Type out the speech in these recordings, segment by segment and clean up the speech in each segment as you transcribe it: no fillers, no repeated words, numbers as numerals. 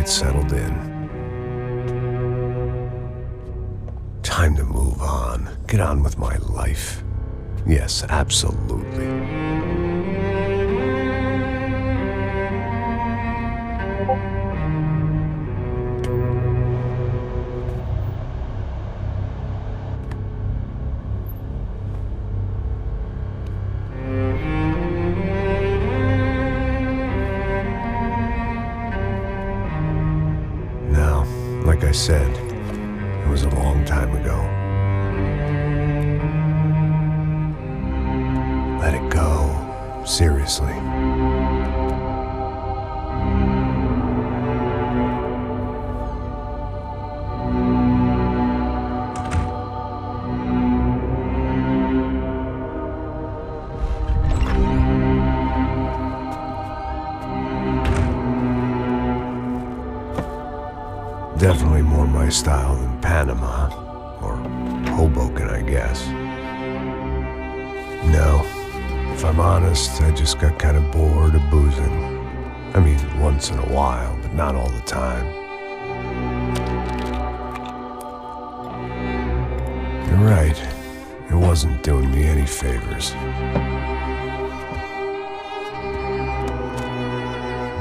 get settled in. Time to move on. Get on with my life. Yes, absolutely. Now, like I said, it was a long time ago. Let it go. Seriously. Definitely more my style than Panama, or Hoboken, I guess. No, if I'm honest, I just got kind of bored of boozing. I mean, once in a while, but not all the time. You're right, it wasn't doing me any favors.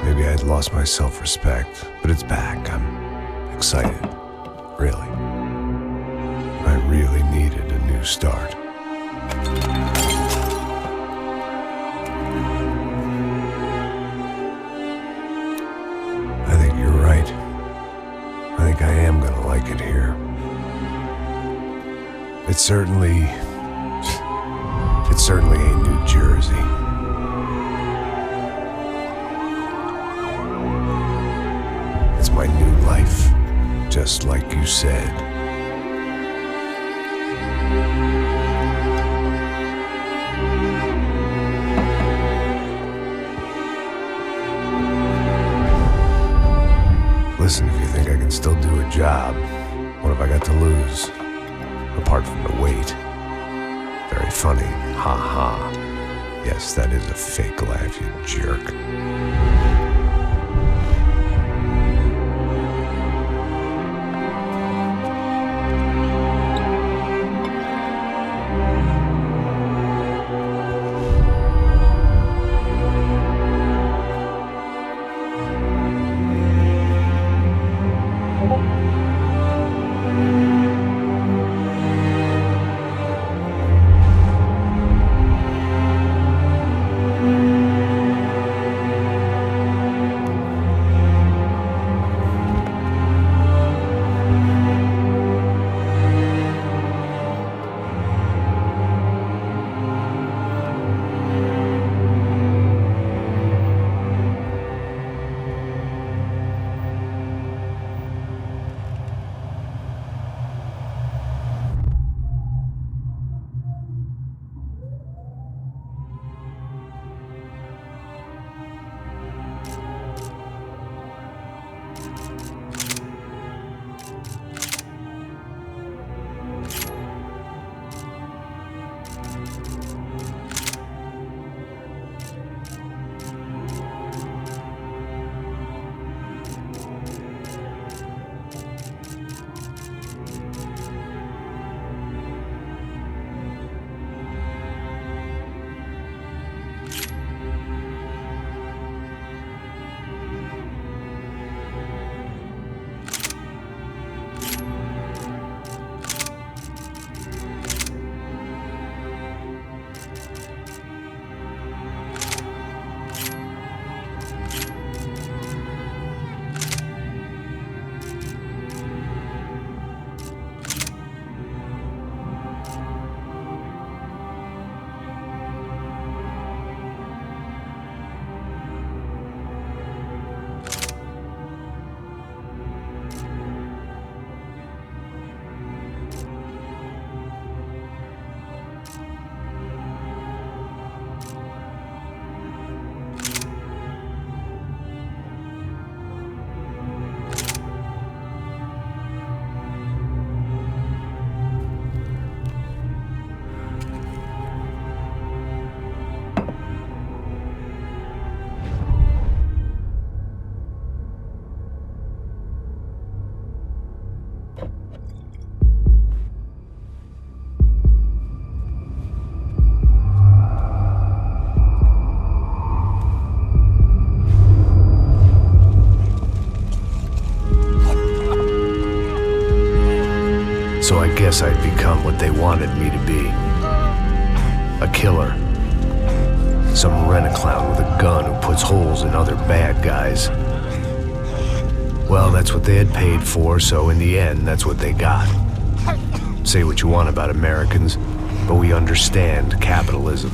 Maybe I'd lost my self-respect, but it's back. I'm excited, really. I really needed a new start. I think you're right. I think I am gonna like it here. It certainly ain't New Jersey. It's my new life. Just like you said. Listen, if you think I can still do a job, what have I got to lose? Apart from the weight. Very funny. Ha ha. Yes, that is a fake laugh, you jerk. guess I'd become what they wanted me to be. A killer. Some rent-a-clown with a gun who puts holes in other bad guys. Well, that's what they had paid for, so in the end, that's what they got. Say what you want about Americans, but we understand capitalism.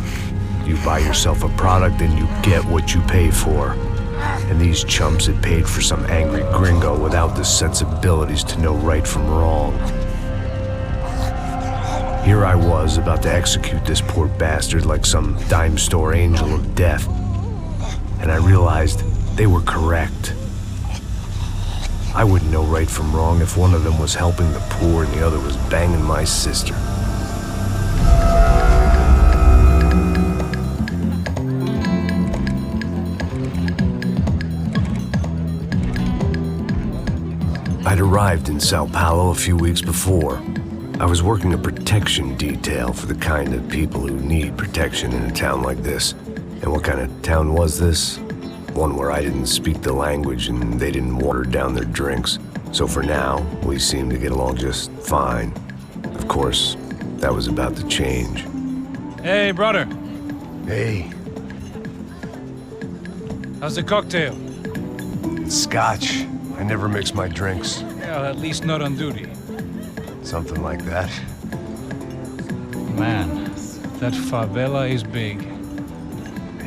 You buy yourself a product and you get what you pay for. And these chumps had paid for some angry gringo without the sensibilities to know right from wrong. Here I was, about to execute this poor bastard like some dime store angel of death. And I realized they were correct. I wouldn't know right from wrong if one of them was helping the poor and the other was banging my sister. I'd arrived in Sao Paulo a few weeks before. I was working a protection detail for the kind of people who need protection in a town like this. And what kind of town was this? One where I didn't speak the language and they didn't water down their drinks. So for now, we seemed to get along just fine. Of course, that was about to change. Hey, brother. Hey. How's the cocktail? Scotch. I never mix my drinks. Well, at least not on duty. Something like that. Man, that favela is big.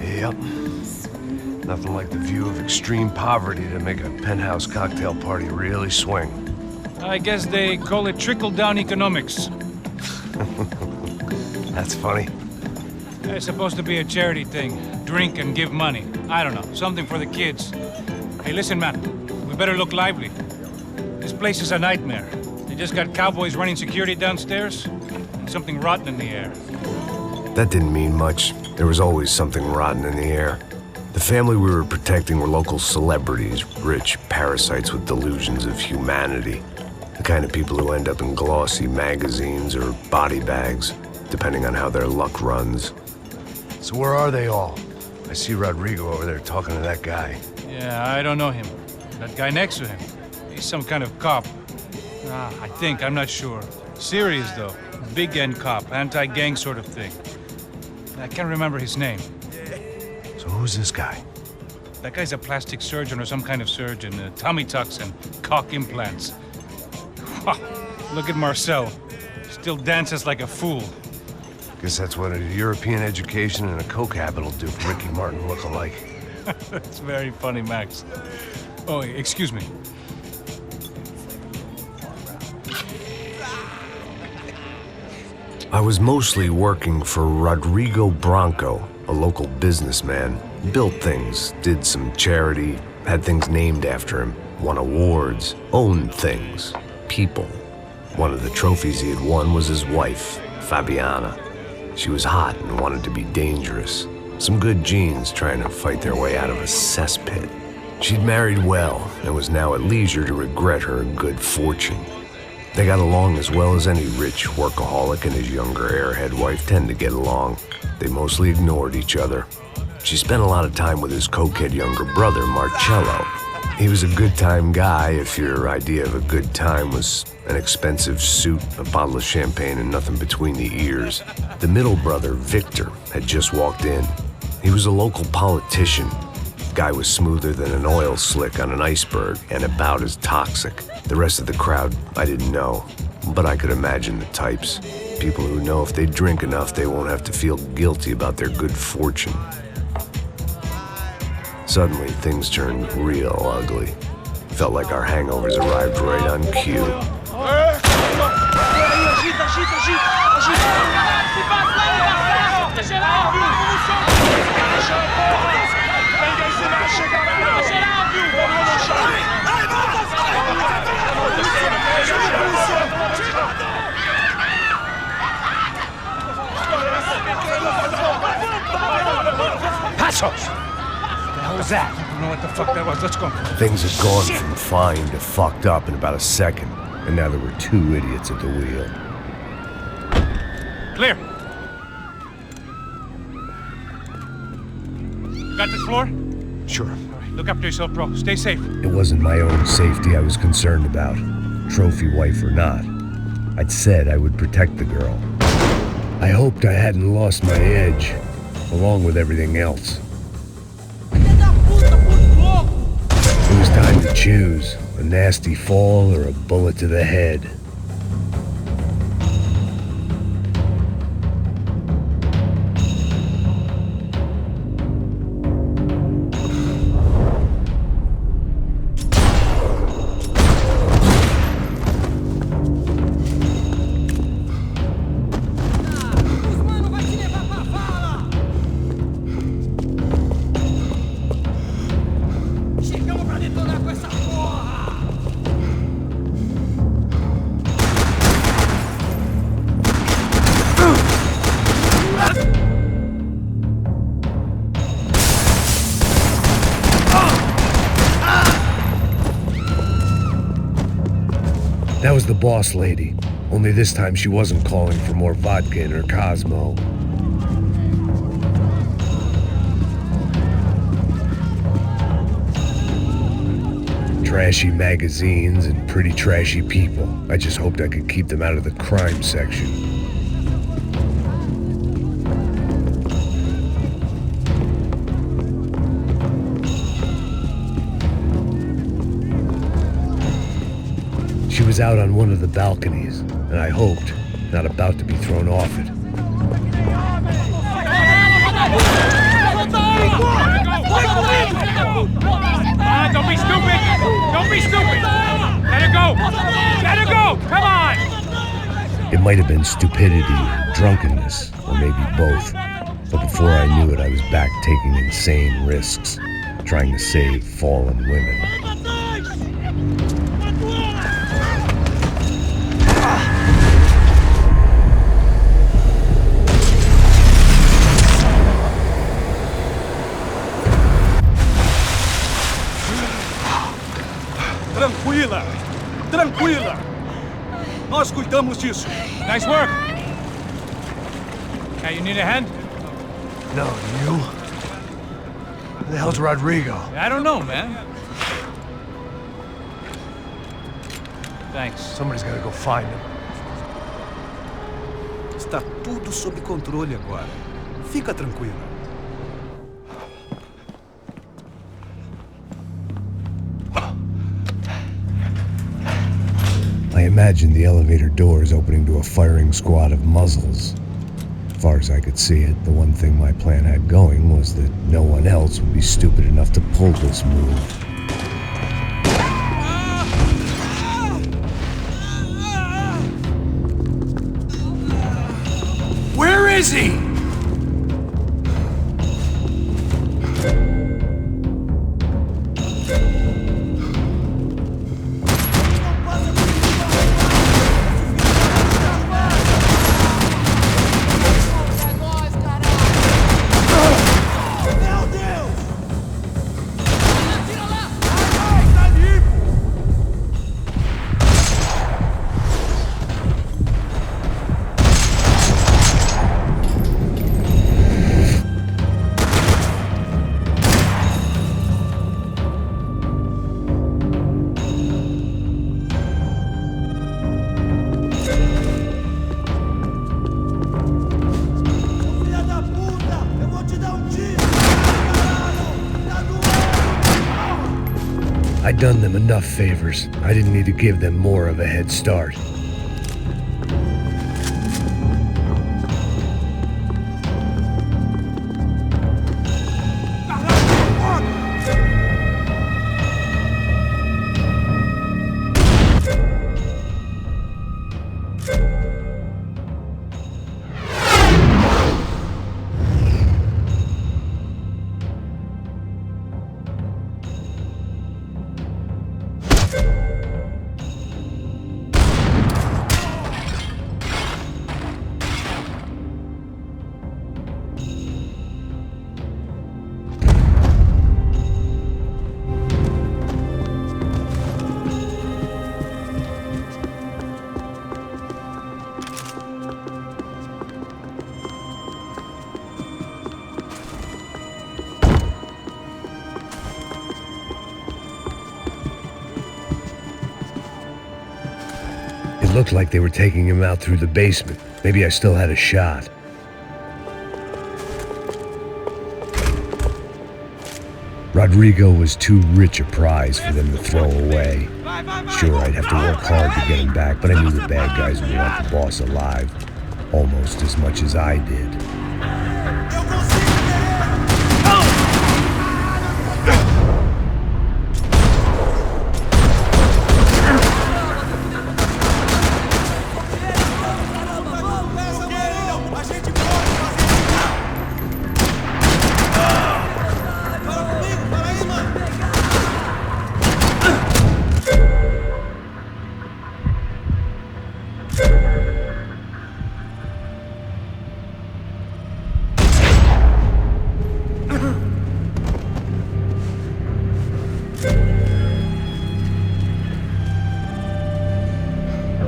Yep. Nothing like the view of extreme poverty to make a penthouse cocktail party really swing. I guess they call it trickle-down economics. That's funny. It's supposed to be a charity thing. Drink and give money. I don't know, something for the kids. Hey, listen, man. We better look lively. This place is a nightmare. They just got cowboys running security downstairs, and something rotten in the air. That didn't mean much. There was always something rotten in the air. The family we were protecting were local celebrities, rich parasites with delusions of humanity. The kind of people who end up in glossy magazines or body bags, depending on how their luck runs. So where are they all? I see Rodrigo over there talking to that guy. Yeah, I don't know him. That guy next to him, he's some kind of cop. I think, I'm not sure. Serious, though. Big-end cop, anti-gang sort of thing. I can't remember his name. So who's this guy? That guy's a plastic surgeon or some kind of surgeon. Tummy tucks and cock implants. Look at Marcel. Still dances like a fool. Guess that's what a European education and a coke habit will do for Ricky Martin look-alike. That's very funny, Max. Oh, excuse me. I was mostly working for Rodrigo Branco, a local businessman. Built things, did some charity, had things named after him, won awards, owned things, people. One of the trophies he had won was his wife, Fabiana. She was hot and wanted to be dangerous. Some good genes trying to fight their way out of a cesspit. She'd married well and was now at leisure to regret her good fortune. They got along as well as any rich workaholic and his younger airhead wife tend to get along. They mostly ignored each other. She spent a lot of time with his cokehead younger brother, Marcello. He was a good-time guy if your idea of a good time was an expensive suit, a bottle of champagne, and nothing between the ears. The middle brother, Victor, had just walked in. He was a local politician. Guy was smoother than an oil slick on an iceberg and about as toxic. The rest of the crowd, I didn't know, but I could imagine the types. People who know if they drink enough, they won't have to feel guilty about their good fortune. Suddenly, things turned real ugly. Felt like our hangovers arrived right on cue. Passos! What was that? I don't know what the fuck that was. Let's go. Things had gone from fine to fucked up in about a second, and now there were two idiots at the wheel. Clear. Got this floor? Sure. All right, look after yourself, bro. Stay safe. It wasn't my own safety I was concerned about, trophy wife or not. I'd said I would protect the girl. I hoped I hadn't lost my edge, along with everything else. It was time to choose, a nasty fall or a bullet to the head. That was the boss lady, only this time she wasn't calling for more vodka in her Cosmo. Trashy magazines and pretty trashy people. I just hoped I could keep them out of the crime section. She was out on one of the balconies, and I hoped not about to be thrown off it. Don't be stupid! Don't be stupid! Let her go! Let her go! Come on! It might have been stupidity, drunkenness, or maybe both. But before I knew it, I was back taking insane risks, trying to save fallen women. Tranquila! Nós cuidamos disso. Nice work! Hey, you need a hand? No, you? Who the hell's Rodrigo? I don't know, man. Thanks. Somebody's gotta go find him. Está tudo sob controle agora. Fica tranquila. I imagined the elevator doors opening to a firing squad of muzzles. As far as I could see it, the one thing my plan had going was that no one else would be stupid enough to pull this move. Where is he? I'd done them enough favors. I didn't need to give them more of a head start. looked like they were taking him out through the basement. Maybe I still had a shot. Rodrigo was too rich a prize for them to throw away. Sure, I'd have to work hard to get him back, but I knew the bad guys would want the boss alive almost as much as I did.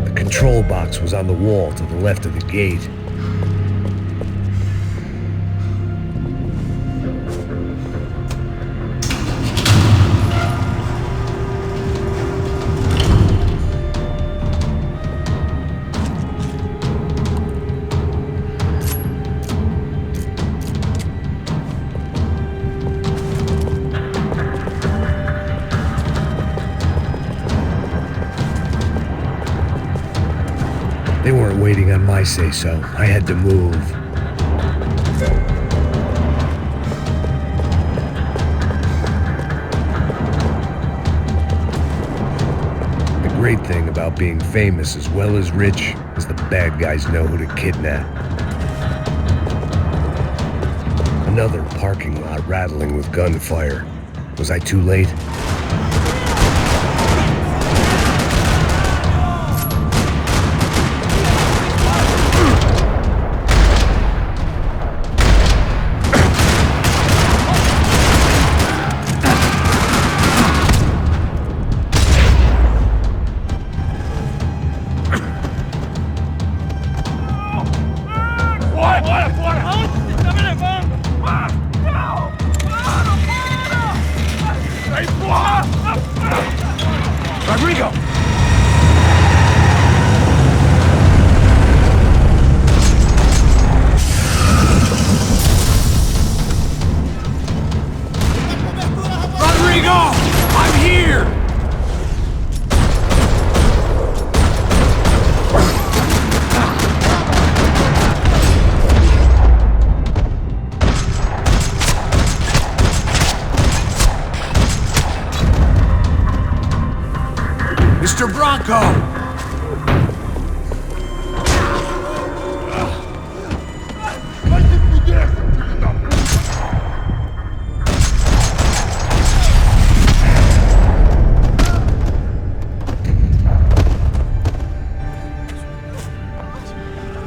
The control box was on the wall to the left of the gate. They weren't waiting on my say-so. I had to move. The great thing about being famous as well as rich is the bad guys know who to kidnap. Another parking lot rattling with gunfire. Was I too late? Rodrigo! Rodrigo! I'm here! Mr. Bronco!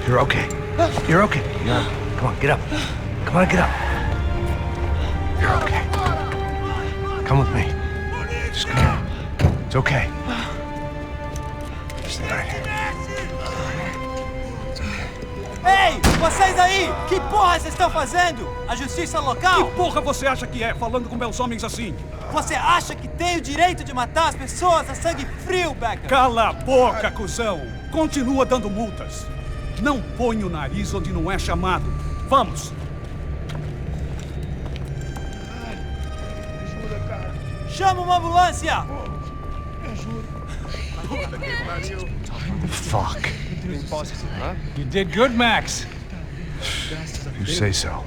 You're okay. You're okay. Come on, get up. Come on, get up. You're okay. Come with me. Just come. It's okay. Stay right here. Ei, vocês aí! Que porra vocês estão fazendo? A justiça local? Que porra você acha que é, falando com meus homens assim? Você acha que tem o direito de matar as pessoas a sangue frio, Becker? Cala a boca, cuzão! Continua dando multas. Não põe o nariz onde não é chamado. Vamos! Chama uma ambulância! Fuck. You did good, Max. You say so.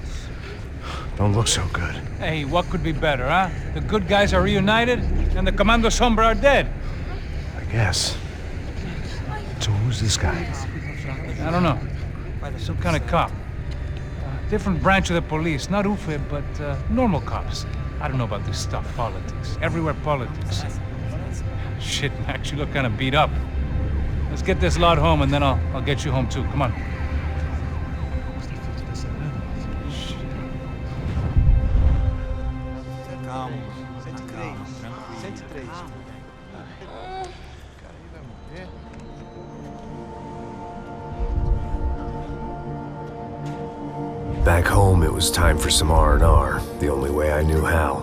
Don't look so good. Hey, what could be better, huh? The good guys are reunited, and the Commando Sombra are dead. I guess. So who's this guy? I don't know. Some kind of cop. Different branch of the police. Not UFE, but normal cops. I don't know about this stuff. Politics. Everywhere politics. Shit, Max, you look kind of beat up. Let's get this lot home, and then I'll get you home, too. Come on. Calma, 103. 103. Back home, it was time for some R&R, the only way I knew how.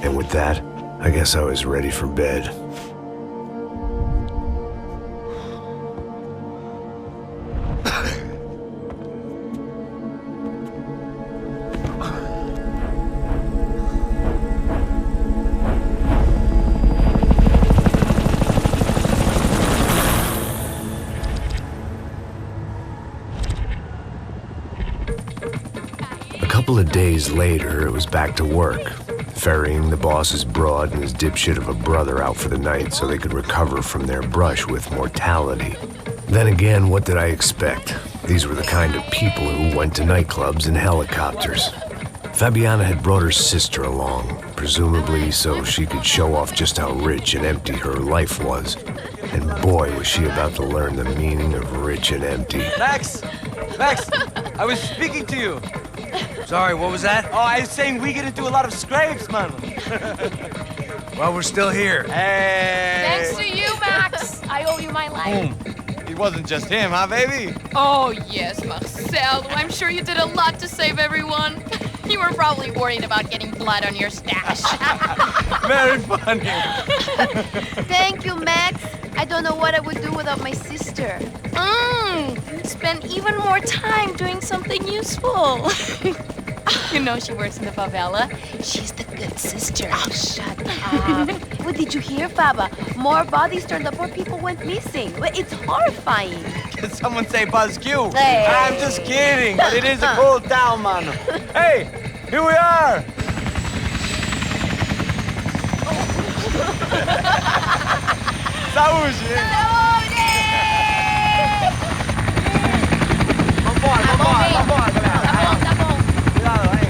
And with that, I guess I was ready for bed. A couple of days later, it was back to work, ferrying the boss's broad and his dipshit of a brother out for the night so they could recover from their brush with mortality. Then again, what did I expect? These were the kind of people who went to nightclubs in helicopters. Fabiana had brought her sister along, presumably so she could show off just how rich and empty her life was. And boy, was she about to learn the meaning of rich and empty. Max! Max! I was speaking to you. Sorry, what was that? Oh, I was saying we get to do a lot of scrapes, man. Well, we're still here. Hey! Thanks to you, Max. I owe you my life. It wasn't just him, huh, baby? Oh, yes, Marcel. I'm sure you did a lot to save everyone. You were probably worried about getting blood on your stash. Very funny. Thank you, Max. I don't know what I would do without my sister. Spend even more time doing something useful. You know she works in the favela. She's the good sister. Oh, shut up. What did you hear, Baba? More bodies turned up, more people went missing. It's horrifying. Did someone say Buzz Q? Hey. I'm just kidding, but it is a cool town, man. Hey, here we are. Saúde! Vambora, vambora, vambora, galera. Tá bom. Cuidado, aí.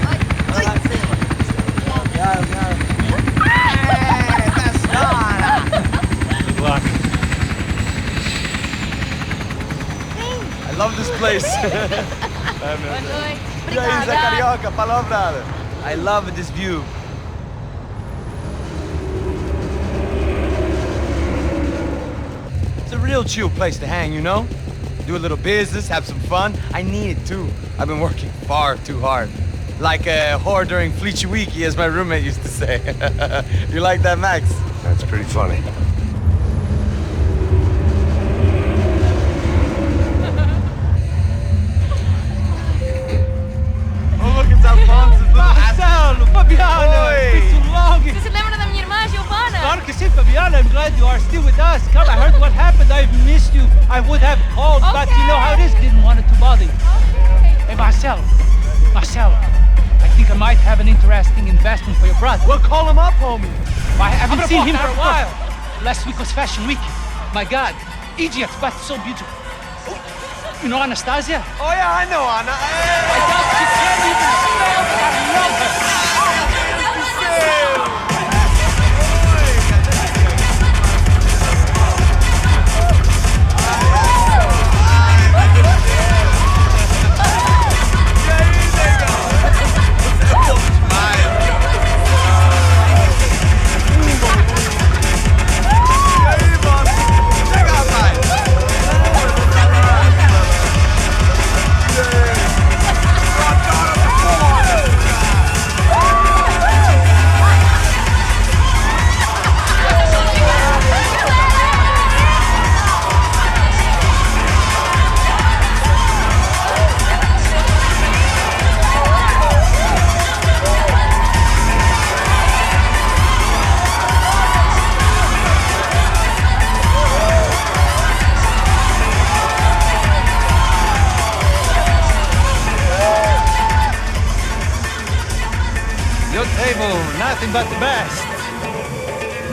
Vai lá em cima. Cuidado, cuidado. Good luck. I love this place. E aí, Zé Carioca, palavra. I love this view. It's a real chill place to hang, you know? Do a little business, have some fun. I need it too. I've been working far too hard. Like a whore during Fleechy Weeky, as my roommate used to say. You like that, Max? That's pretty funny. Oh, look, it's Alfonso's little Marcelo, Fabiana, Oi. it's been too long. Você se lembra da minha irmã, Giovanna? Claro que sim, Fabiana. I'm glad you are still with us. Come, I heard what happened. I've missed you. I would have called, but you know how it is. Didn't want it to bother you. Hey, Marcelo, I think I might have an interesting investment for your brother. Well, call him up, homie. I haven't seen him for a while. Last week was Fashion Week. My God, Egypt, but so beautiful. You know Anastasia? Oh, yeah, I know, Anna. I doubt she can't even spell, but I love her. Your table, nothing but the best.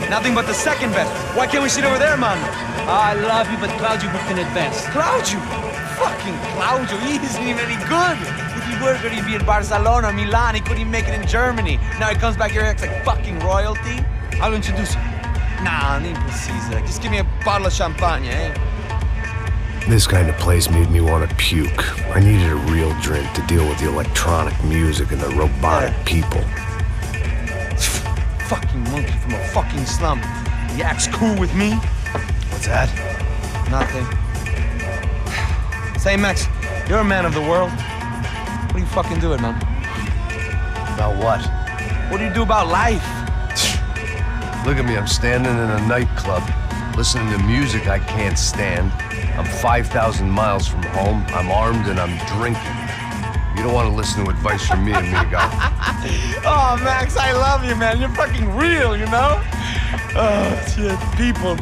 Nothing but the second best. Why can't we sit over there, man? I love you, but Claudio booked in advance. Claudio! Fucking Claudio, he isn't even any good. If he were good, he'd be in Barcelona, Milan, he couldn't even make it in Germany. Now he comes back here and acts like fucking royalty. I'll introduce you. Nah, nem precisa. Just give me a bottle of champagne, eh? This kind of place made me want to puke. I needed a real drink to deal with the electronic music and the robotic people. Fucking monkey from a fucking slum. He acts cool with me. What's that? Nothing. Say, Max, you're a man of the world. What do you fucking do it, man? About what? What do you do about life? Look at me, I'm standing in a nightclub, listening to music I can't stand. I'm 5,000 miles from home, I'm armed and I'm drinking. You don't want to listen to advice from me, amigo. Oh, Max, I love you, man. You're fucking real, you know? Oh, shit. People,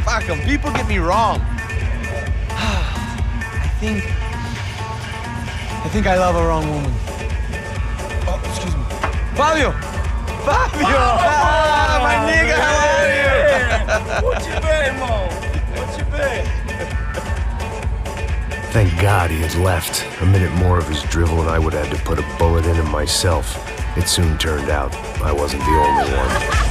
fuck them. People get me wrong. I think I love a wrong woman. Oh, excuse me. Fabio! Fabio! Ah, my nigga, how are you? What you been, Mo? What you been? Thank God he had left. A minute more of his drivel and I would have had to put a bullet in him myself. It soon turned out I wasn't the only one.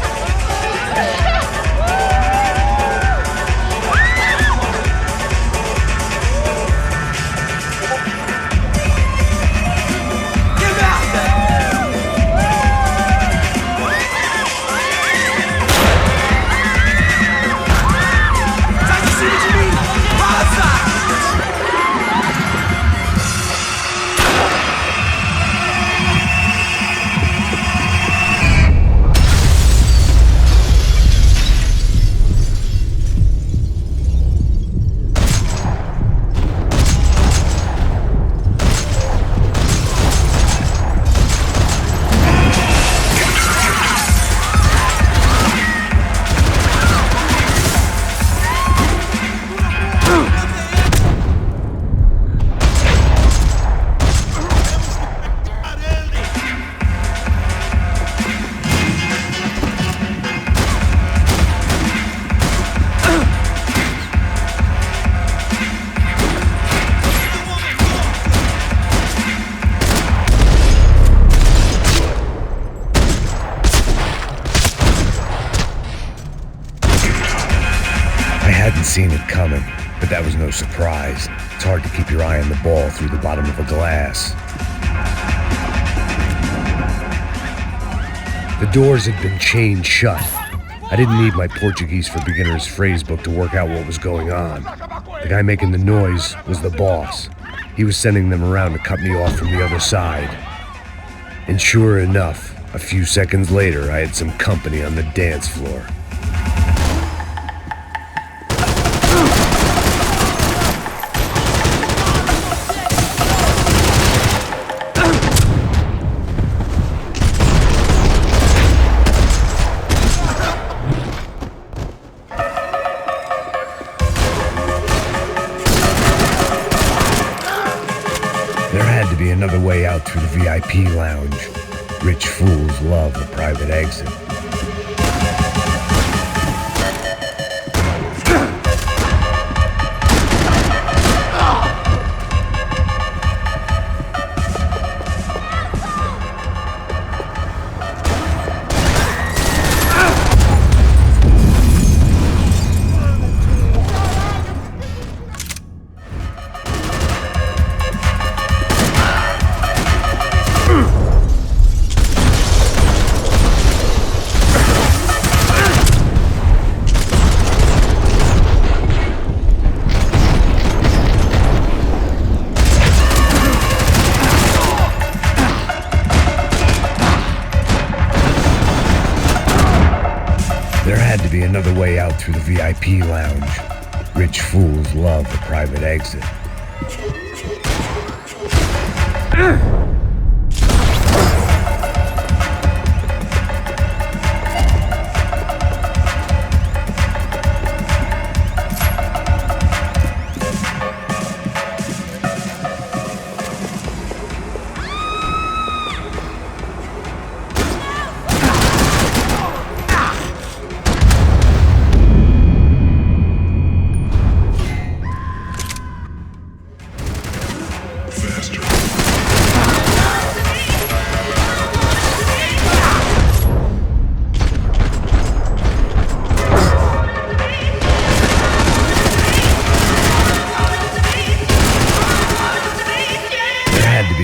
Seen it coming, but that was no surprise. It's hard to keep your eye on the ball through the bottom of a glass. The doors had been chained shut. I didn't need my Portuguese for Beginners phrase book to work out what was going on. The guy making the noise was the boss. He was sending them around to cut me off from the other side. And sure enough, a few seconds later, I had some company on the dance floor. Another way out through the VIP lounge. Rich fools love a private exit. Another way out through the VIP lounge. Rich fools love a private exit.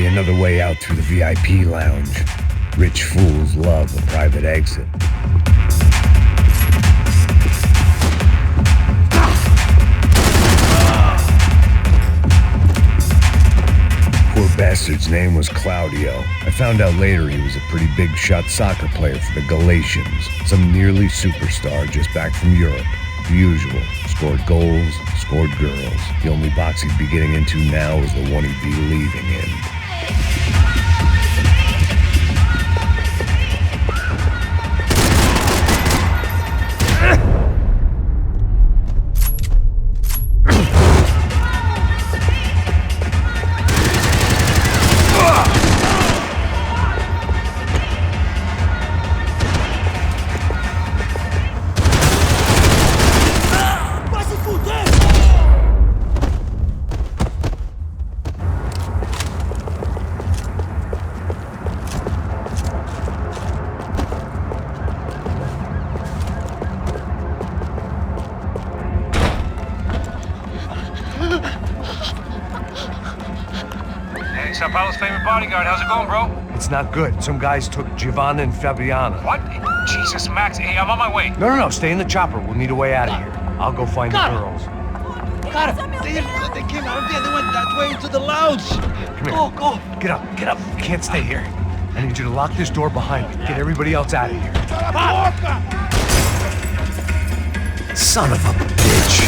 Another way out through the VIP lounge. Rich fools love a private exit. Poor bastard's name was Claudio. I found out later he was a pretty big-shot soccer player for the Galatians, some nearly superstar just back from Europe. The usual. Scored goals, scored girls. The only box he'd be getting into now was the one he'd be leaving in. Sao Paulo's favorite bodyguard. How's it going, bro? It's not good. Some guys took Giovanna and Fabiana. What? Jesus, Max. Hey, I'm on my way. No. Stay in the chopper. We'll need a way out of here. I'll go find the girls. Got it. They came out of there. They went that way into the lounge. Come here. Go. Get up. You can't stay here. I need you to lock this door behind me. Get everybody else out of here. Son of a bitch.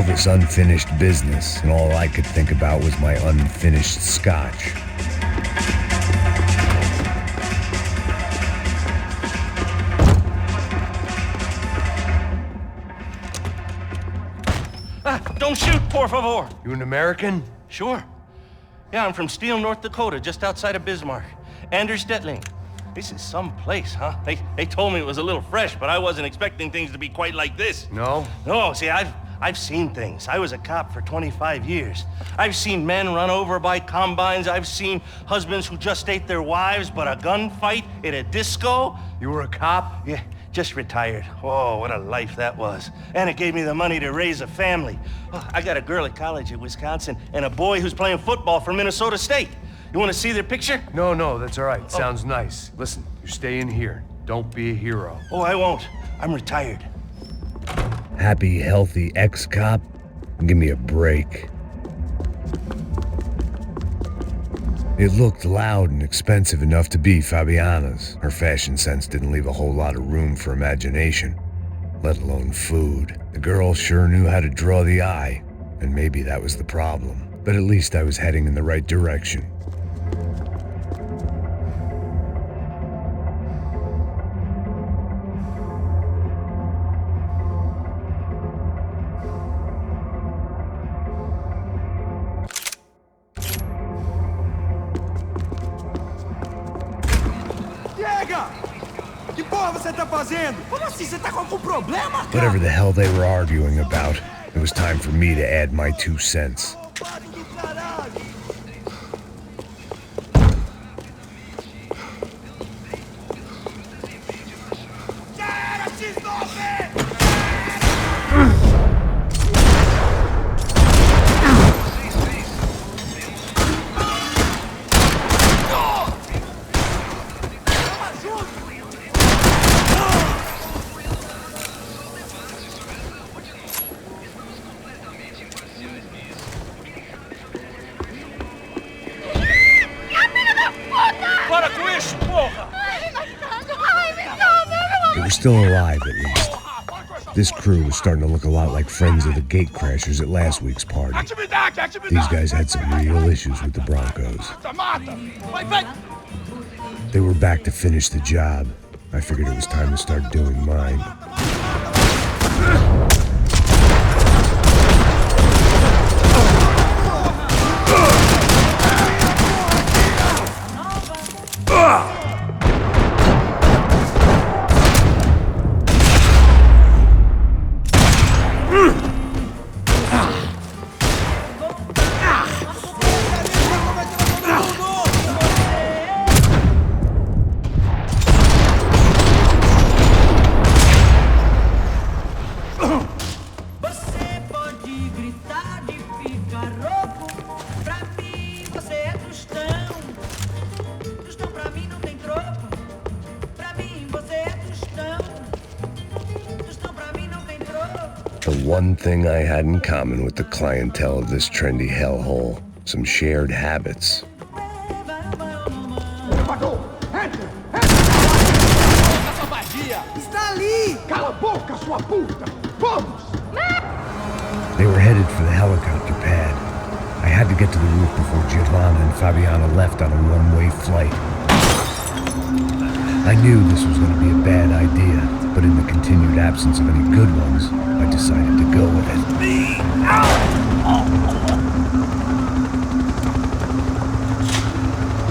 This unfinished business, and all I could think about was my unfinished scotch. Don't shoot, por favor. You an American? Sure. Yeah, I'm from Steele, North Dakota, just outside of Bismarck. Anders Detling. This is some place, huh? They told me it was a little fresh, but I wasn't expecting things to be quite like this. No? No, see, I've seen things. I was a cop for 25 years. I've seen men run over by combines. I've seen husbands who just ate their wives, but a gunfight at a disco. You were a cop? Yeah, just retired. Oh, what a life that was. And it gave me the money to raise a family. Oh, I got a girl at college at Wisconsin and a boy who's playing football for Minnesota State. You want to see their picture? No, that's all right. Sounds nice. Listen, you stay in here. Don't be a hero. Oh, I won't. I'm retired. Happy, healthy ex-cop? Give me a break. It looked loud and expensive enough to be Fabiana's. Her fashion sense didn't leave a whole lot of room for imagination, let alone food. The girl sure knew how to draw the eye, and maybe that was the problem. But at least I was heading in the right direction. Whatever the hell they were arguing about, it was time for me to add my 2 cents. still alive, at least. This crew was starting to look a lot like friends of the gatecrashers at last week's party. These guys had some real issues with the Broncos. They were back to finish the job. I figured it was time to start doing mine. The one thing I had in common with the clientele of this trendy hellhole, some shared habits. They were headed for the helicopter pad. I had to get to the roof before Giovanna and Fabiana left on a one-way flight. I knew this was going to be a bad idea, but in the continued absence of any good ones, I decided to go with it.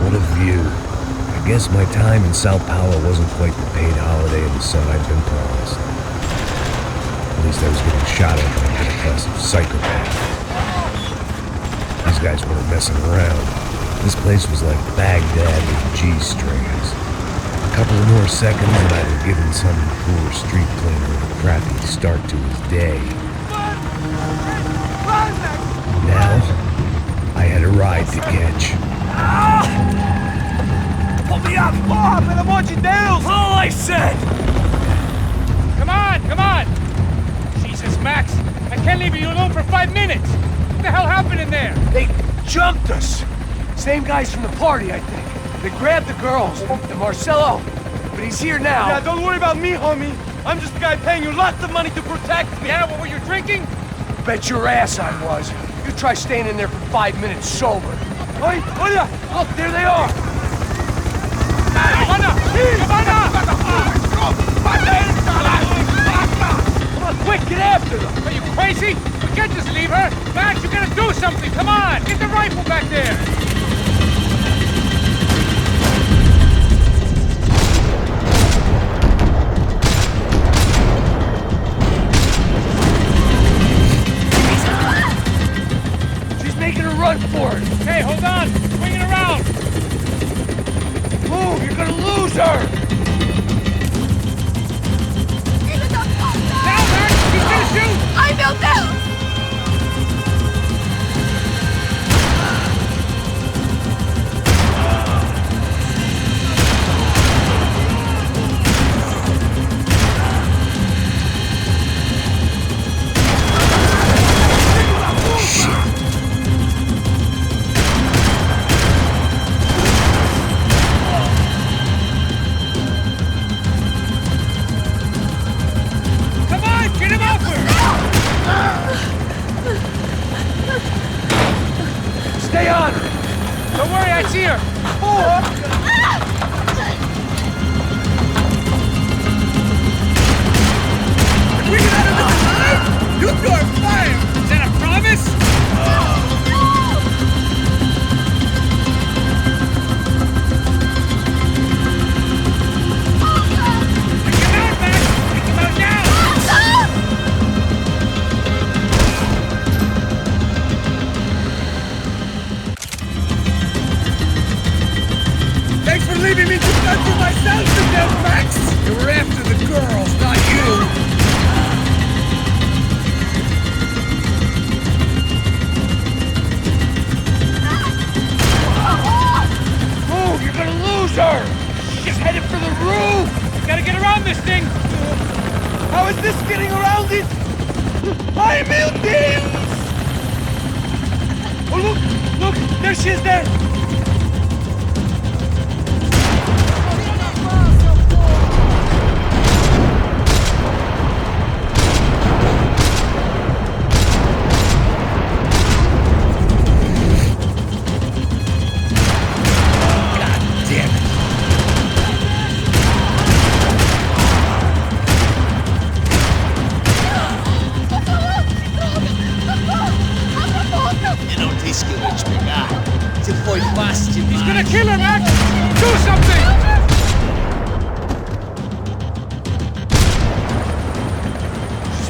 What a view. I guess my time in Sao Paulo wasn't quite the paid holiday in the sun I'd been promised. At least I was getting shot at by a aggressive psychopath. These guys weren't messing around. This place was like Baghdad with G-strings. A couple of more seconds and I'd have given some poor street cleaner a crappy start to his day. Now, I had a ride to catch. Pull me up! Oh, pelo amor de Deus! All I said! Come on, come on! Jesus, Max, I can't leave you alone for 5 minutes! What the hell happened in there? They jumped us! Same guys from the party, I think. They grabbed the girls, and Marcelo, but he's here now. Yeah, don't worry about me, homie. I'm just the guy paying you lots of money to protect me. Yeah, what were you drinking? Bet your ass I was. You try staying in there for 5 minutes sober. Oi, olha! Look, there they are! Giovanna! Come on, quick, get after them! Are you crazy? We can't just leave her! Max, you gotta do something! Come on! Get the rifle back there! Making a run for it! Hey, hold on! Swing it around! Move! You're gonna lose her! Now, Max! He's gonna shoot! Ai, meu Deus! Stay on! Don't worry, I see her! We get out of this alive? You two are fired! Is that a promise? Take him out, Max! Take him out now! Thanks for leaving me to to myself to death, Max! They were after the girls, not you! Move! You're gonna lose her! She's headed for the roof! Gotta get around this thing! How is this getting around it? Ai, meu Deus! Oh, look! Look! There she is there!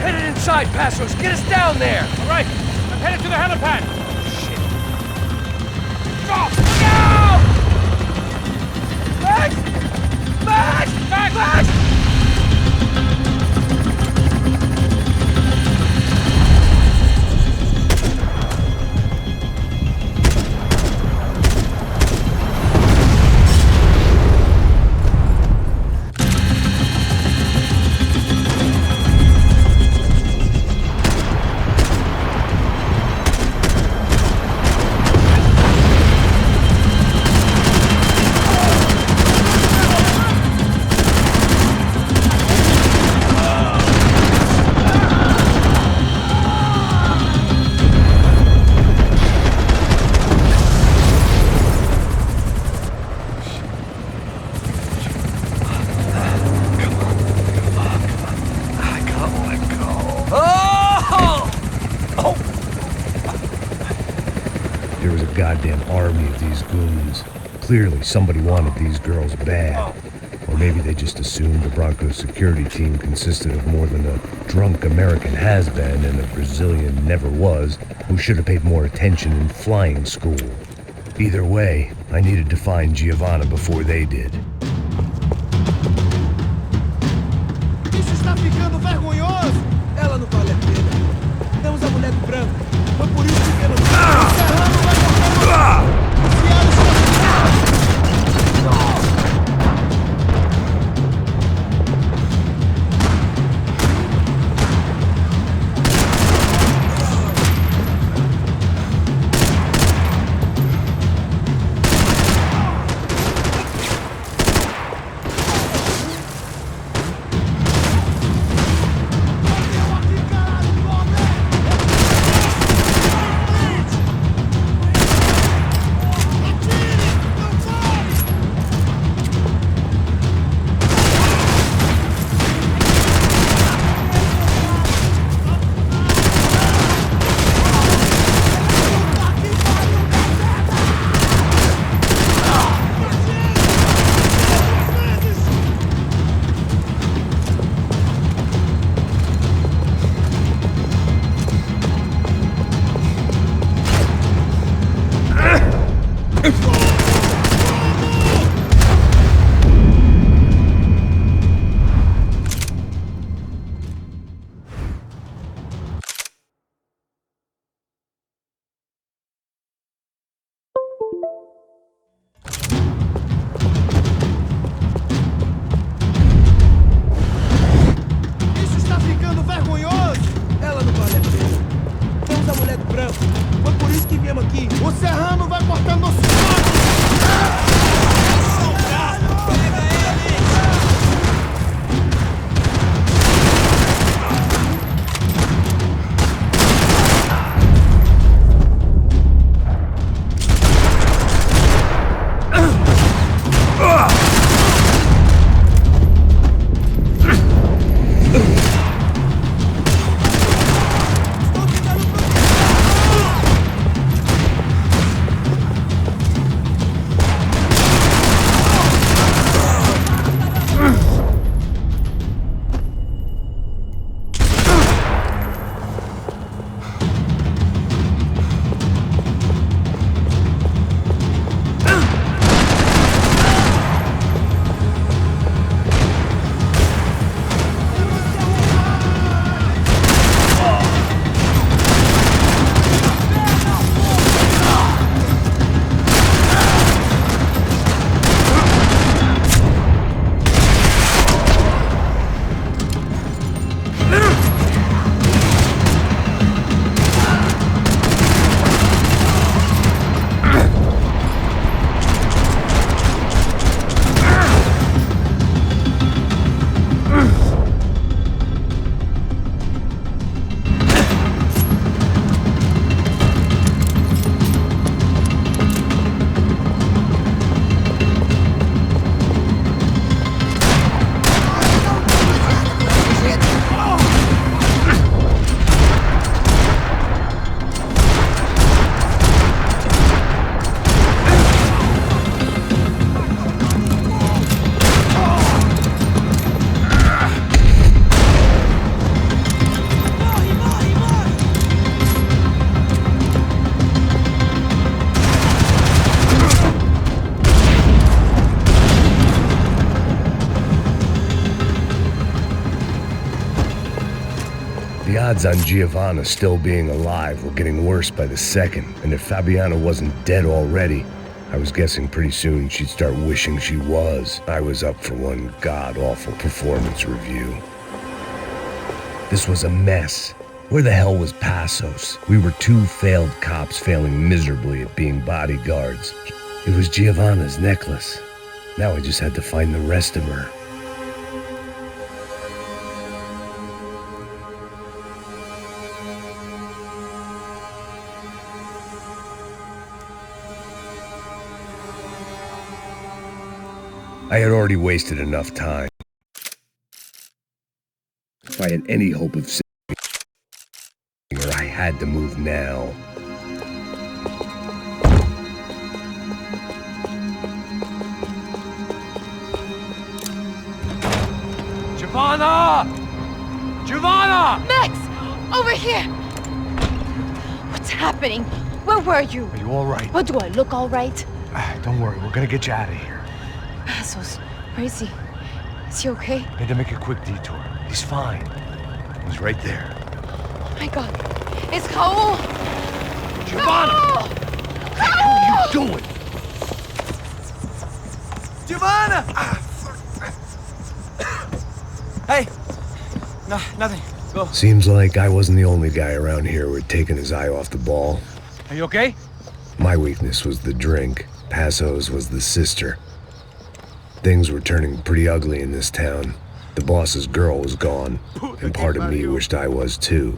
headed inside, Passos. Get us down there. All right, I'm headed to the helipad. Shit. Stop! No! Max! Max! Max! Max! There was a goddamn army of these goons. Clearly, somebody wanted these girls bad. Or maybe they just assumed the Broncos security team consisted of more than a drunk American has-been and a Brazilian never was, who should have paid more attention in flying school. Either way, I needed to find Giovanna before they did. Isso está ficando vergonhoso! Ela não vale a pena. Temos a mulher do branco. Foi por isso que não... Serrano vai cortar The odds on Giovanna still being alive were getting worse by the second, and if Fabiana wasn't dead already, I was guessing pretty soon she'd start wishing she was. I was up for one god-awful performance review. This was a mess. Where the hell was Passos? We were two failed cops failing miserably at being bodyguards. It was Giovanna's necklace. Now I just had to find the rest of her. I had already wasted enough time. If I had any hope of saving her, I had to move now. Giovanna! Giovanna! Max! Over here! What's happening? Where were you? Are you all right? What, do I look all right? Don't worry, we're gonna get you out of here. Passos, where is he? Is he okay? Had to make a quick detour. He's fine. He's right there. Oh my god. It's Raul! Giovanna! Raul! What are you doing? Giovanna! Hey! No, nothing. Go. Seems like I wasn't the only guy around here who had taken his eye off the ball. Are you okay? My weakness was the drink. Passos was the sister. Things were turning pretty ugly in this town. The boss's girl was gone, and part of me wished I was too.